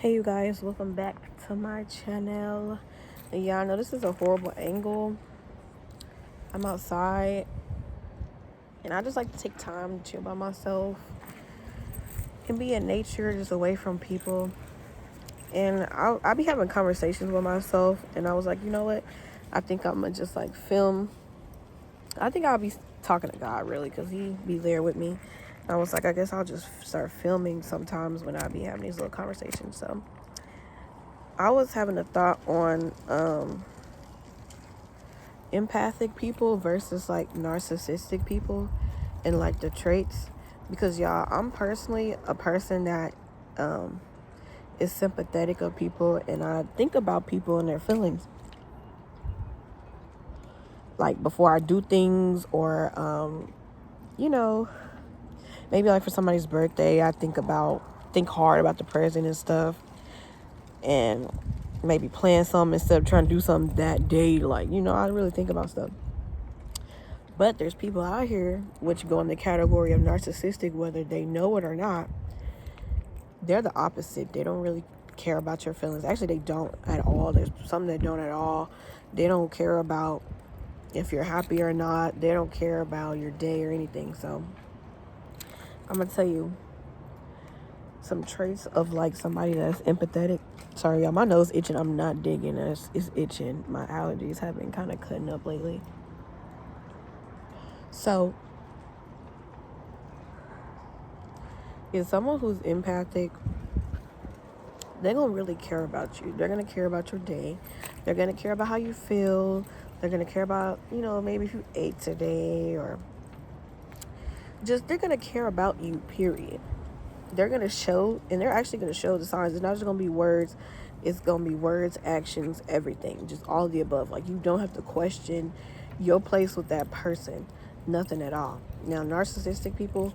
Hey you guys, welcome back to my channel. Yeah, I know this is a horrible angle. I'm outside and I just like to take time to chill by myself and be in nature, just away from people. And I'll be having conversations with myself, and I was like, you know what, I think I'm gonna just like film. I think I'll be talking to God really, because he be there with me. And I was like, I guess I'll just start filming sometimes when I be having these little conversations. So I was having a thought on empathic people versus like narcissistic people and like the traits, because y'all, I'm personally a person that is sympathetic of people, and I think about people and their feelings like before I do things, or you know, maybe like for somebody's birthday, I think hard about the present and stuff, and maybe plan something instead of trying to do something that day. Like, I really think about stuff. But there's people out here which go in the category of narcissistic, whether they know it or not. They're the opposite. They don't really care about your feelings. Actually, they don't at all. There's some that don't at all. They don't care about if you're happy or not. They don't care about your day or anything. So I'm going to tell you some traits of like somebody that's empathetic. Sorry, y'all, my nose itching. I'm not digging. It's itching. My allergies have been kind of cutting up lately. So, if someone who's empathic, they're going to really care about you. They're going to care about your day. They're going to care about how you feel. They're going to care about, maybe if you ate today, or just they're going to care about you, period. They're going to show, and they're actually going to show the signs. It's not just going to be words. It's going to be words, actions, everything. Just all of the above. Like, you don't have to question your place with that person. Nothing at all. Now, narcissistic people,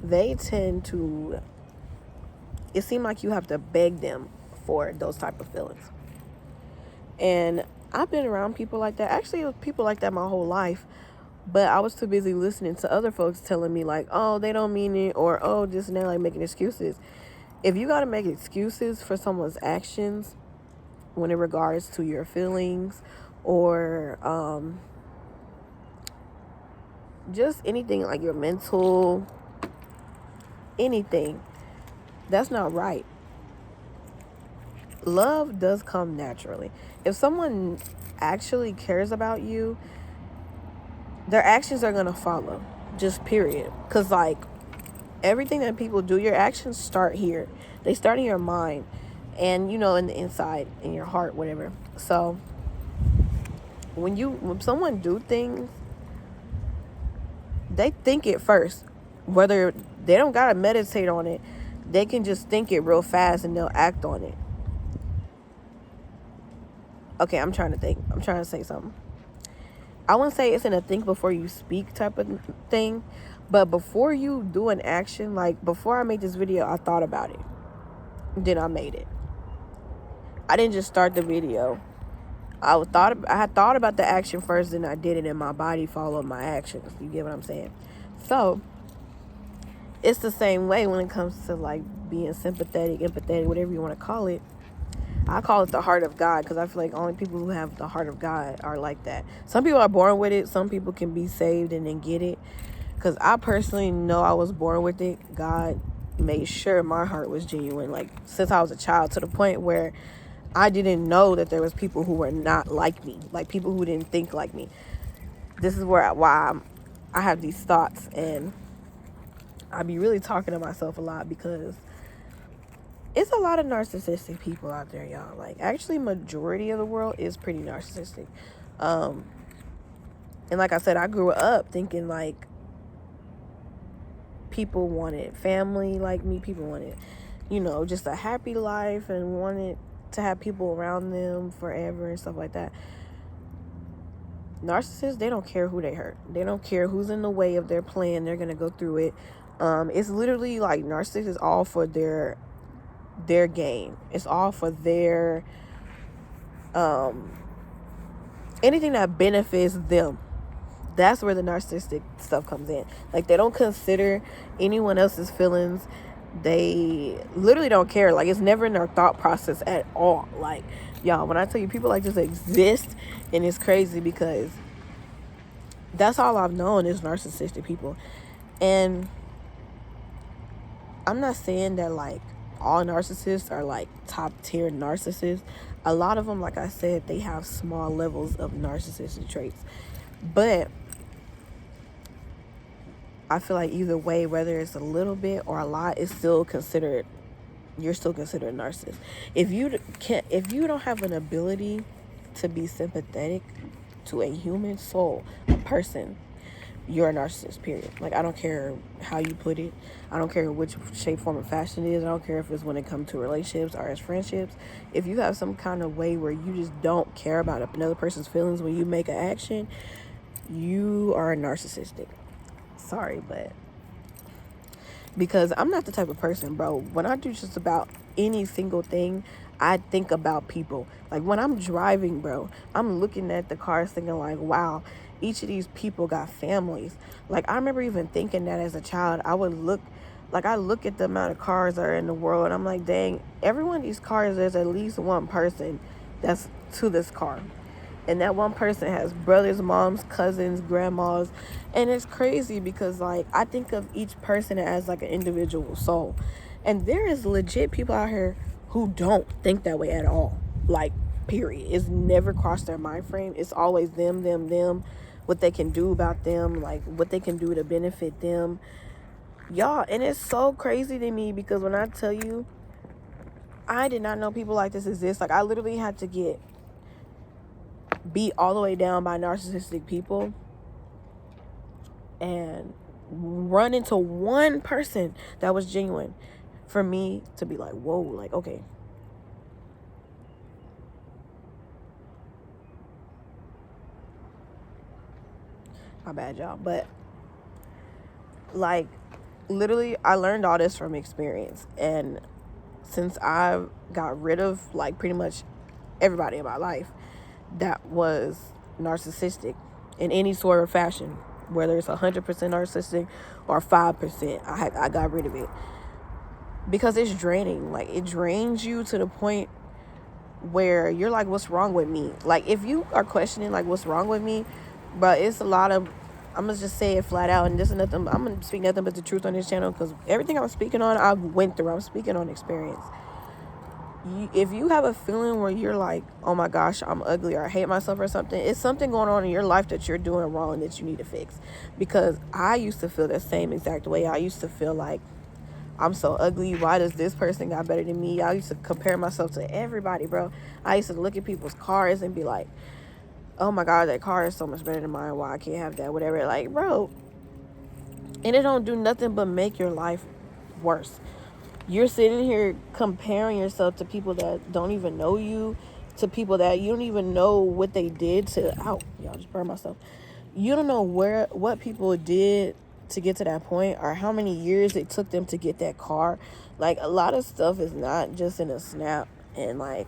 they tend to, it seems like you have to beg them for those type of feelings. And I've been around people like that. Actually, it was people like that my whole life. But I was too busy listening to other folks telling me like, oh, they don't mean it, or oh, this and that, like making excuses. If you got to make excuses for someone's actions when it regards to your feelings, or just anything like your mental, anything, that's not right. Love does come naturally. If someone actually cares about you, their actions are going to follow, just period. Because like everything that people do, your actions start here. They start in your mind and, in the inside, in your heart, whatever. So when someone do things, they think it first. Whether they don't got to meditate on it, they can just think it real fast and they'll act on it. Okay, I'm trying to think. I'm trying to say something. I wouldn't say it's in a think before you speak type of thing, but before you do an action, like before I made this video, I thought about it. Then I made it. I didn't just start the video. I had thought about the action first, then I did it, and my body followed my actions. You get what I'm saying? So it's the same way when it comes to like being sympathetic, empathetic, whatever you want to call it. I call it the heart of God, because I feel like only people who have the heart of God are like that. Some people are born with it. Some people can be saved and then get it. Because I personally know I was born with it. God made sure my heart was genuine, like since I was a child, to the point where I didn't know that there was people who were not like me, like people who didn't think like me. This is why I have these thoughts, and I be really talking to myself a lot, because it's a lot of narcissistic people out there, y'all. Like, actually, majority of the world is pretty narcissistic. And like I said, I grew up thinking like people wanted family like me. People wanted, just a happy life, and wanted to have people around them forever and stuff like that. Narcissists, they don't care who they hurt. They don't care who's in the way of their plan. They're going to go through it. It's literally like narcissists is all for their game. It's all for their anything that benefits them. That's where the narcissistic stuff comes in. Like, they don't consider anyone else's feelings. they literally don't care. Like, it's never in their thought process at all. Like, y'all, when I tell you people like just exist, and it's crazy because that's all I've known is narcissistic people. And I'm not saying that like all narcissists are like top tier narcissists. A lot of them, like I said, they have small levels of narcissistic traits. But I feel like either way, whether it's a little bit or a lot, it's still considered, you're still considered a narcissist. If you don't have an ability to be sympathetic to a human soul, a person, you're a narcissist, period. Like, I don't care how you put it. I don't care which shape, form, or fashion it is. I don't care if it's when it comes to relationships or as friendships. If you have some kind of way where you just don't care about another person's feelings when you make an action, you are narcissistic. Sorry, but because I'm not the type of person, bro. When I do just about any single thing, I think about people. Like, when I'm driving, bro, I'm looking at the cars thinking like, wow, each of these people got families. Like, I remember even thinking that as a child. I look at the amount of cars that are in the world, and I'm like, dang, every one of these cars, there's at least one person that's to this car. And that one person has brothers, moms, cousins, grandmas. And it's crazy because, like, I think of each person as like an individual soul. And there is legit people out here who don't think that way at all. Like, period. It's never crossed their mind frame. It's always them, what they can do about them, like what they can do to benefit them. Y'all, and it's so crazy to me because when I tell you, I did not know people like this exist. Like, I literally had to get beat all the way down by narcissistic people and run into one person that was genuine for me to be like, whoa, like, okay. My bad, y'all. But like, literally, I learned all this from experience. And since I got rid of like pretty much everybody in my life that was narcissistic in any sort of fashion, whether it's 100% narcissistic or 5%, I got rid of it because it's draining. Like, it drains you to the point where you're like, what's wrong with me? Like, if you are questioning like what's wrong with me, but it's a lot of, I'm gonna just say it flat out, and this is nothing, I'm gonna speak nothing but the truth on this channel because everything I'm speaking on, I've went through. I'm speaking on experience. If you have a feeling where you're like, oh my gosh, I'm ugly or I hate myself or something, it's something going on in your life that you're doing wrong that you need to fix. Because I used to feel the same exact way. I used to feel like, I'm so ugly. Why does this person got better than me? I used to compare myself to everybody, bro. I used to look at people's cars and be like, oh my God, that car is so much better than mine. Why I can't have that? Whatever. Like, bro. And it don't do nothing but make your life worse. You're sitting here comparing yourself to people that don't even know you, to people that you don't even know what they did to, ow, y'all, just burned myself. You don't know what people did to get to that point or how many years it took them to get that car. Like, a lot of stuff is not just in a snap. And like,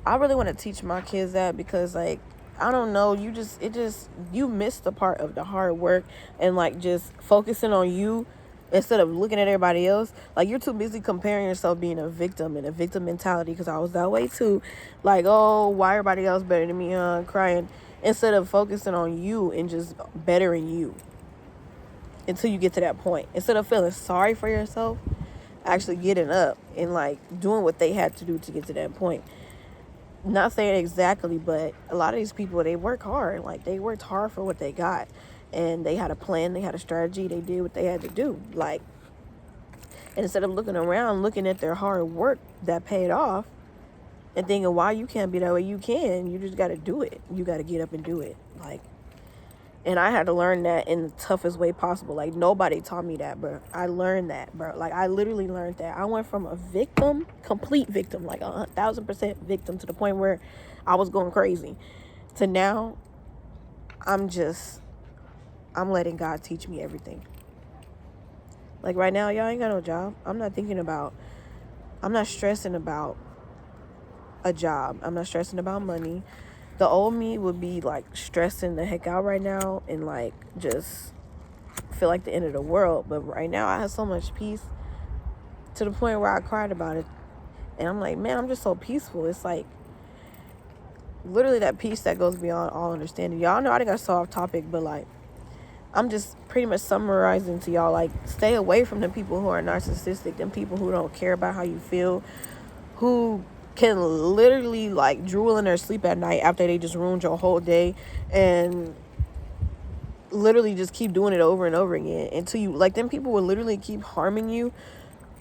I really want to teach my kids that because, like, I don't know, you miss the part of the hard work and like just focusing on you instead of looking at everybody else. Like, you're too busy comparing yourself being a victim and a victim mentality, because I was that way too. Like, oh, why everybody else better than me, crying, instead of focusing on you and just bettering you until you get to that point. Instead of feeling sorry for yourself, actually getting up and like doing what they had to do to get to that point. Not saying exactly, but a lot of these people, they work hard. Like, they worked hard for what they got. And they had a plan, they had a strategy, they did what they had to do. Like, and instead of looking around, looking at their hard work that paid off and thinking, why you can't be that way, you can. You just got to do it. You got to get up and do it. Like, and I had to learn that in the toughest way possible. Like, nobody taught me that, bro. I learned that, bro. Like, I literally learned that. I went from a victim, complete victim, like 1,000% victim, to the point where I was going crazy, to now I'm letting God teach me everything. Like, right now, y'all ain't got no job. I'm not stressing about a job. I'm not stressing about money. The old me would be like stressing the heck out right now and like just feel like the end of the world. But right now I have so much peace to the point where I cried about it. And I'm like, man, I'm just so peaceful. It's like literally that peace that goes beyond all understanding. Y'all know I think I so off topic, but like I'm just pretty much summarizing to y'all, like, stay away from the people who are narcissistic, them people who don't care about how you feel, who can literally like drool in their sleep at night after they just ruined your whole day, and literally just keep doing it over and over again until you, like, them people will literally keep harming you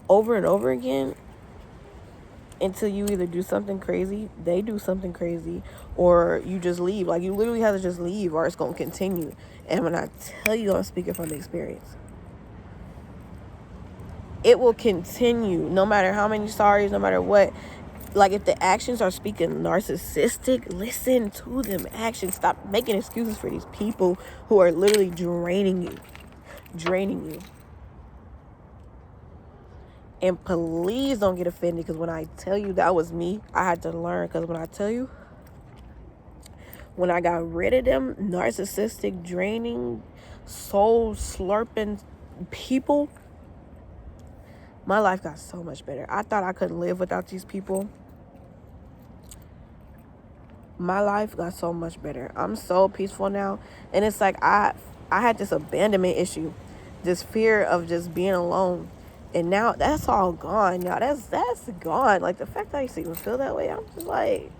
over and over again until you either do something crazy, they do something crazy, or you just leave. Like, you literally have to just leave or it's going to continue. And when I tell you, I'm speaking from experience, it will continue no matter how many sorries, no matter what. Like, if the actions are speaking narcissistic, listen to them actions. Stop making excuses for these people who are literally draining you. And please don't get offended, because when I tell you that was me, I had to learn. Because when I tell you, when I got rid of them narcissistic, draining, soul slurping people, my life got so much better. I thought I couldn't live without these people. My life got so much better. I'm so peaceful now. And it's like I had this abandonment issue, this fear of just being alone. And now that's all gone, y'all. That's gone. Like, the fact that I used to even feel that way, I'm just like,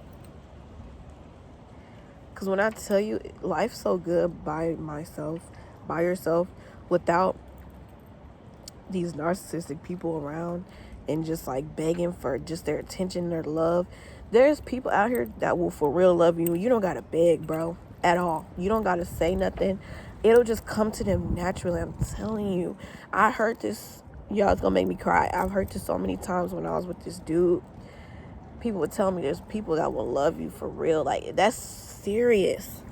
because when I tell you, life's so good by myself, by yourself, without these narcissistic people around and just like begging for just their attention, their love. There's people out here that will for real love you. You don't gotta beg, bro, at all. You don't gotta say nothing. It'll just come to them naturally. I'm telling you. I heard this. Y'all, it's gonna make me cry. I've heard this so many times when I was with this dude. People would tell me there's people that will love you for real. Like, that's serious.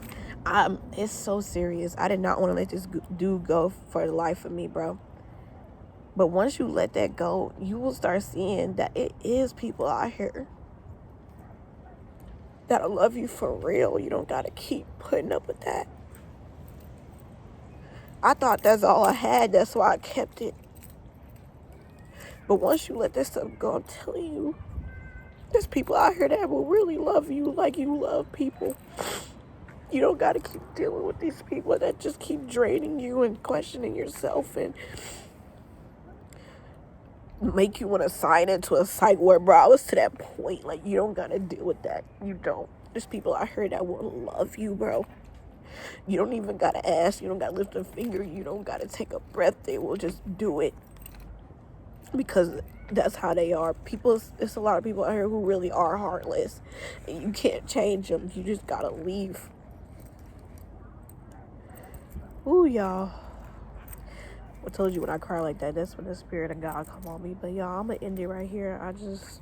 It's so serious. I did not want to let this dude go for the life of me, bro. But once you let that go, you will start seeing that it is people out here that'll love you for real. You don't gotta keep putting up with that. I thought that's all I had. That's why I kept it. But once you let that stuff go, I'm telling you, there's people out here that will really love you like you love people. You don't gotta keep dealing with these people that just keep draining you and questioning yourself and make you want to sign into a psych ward, bro. I was to that point. Like, you don't gotta deal with that. You don't. There's people out here that will love you, bro. You don't even gotta ask. You don't gotta lift a finger. You don't gotta take a breath. They will just do it because that's how they are. It's a lot of people out here who really are heartless, and you can't change them. You just gotta leave. Ooh, y'all. I told you when I cry like that, that's when the spirit of God come on me. But y'all, I'm gonna end it right here. I just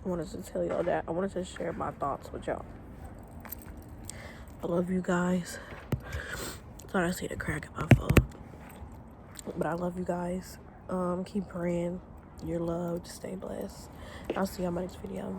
wanted to tell y'all that. I wanted to share my thoughts with y'all. I love you guys. Thought I see the crack in my phone. But I love you guys. Keep praying. You're loved. Stay blessed. I'll see you on my next video.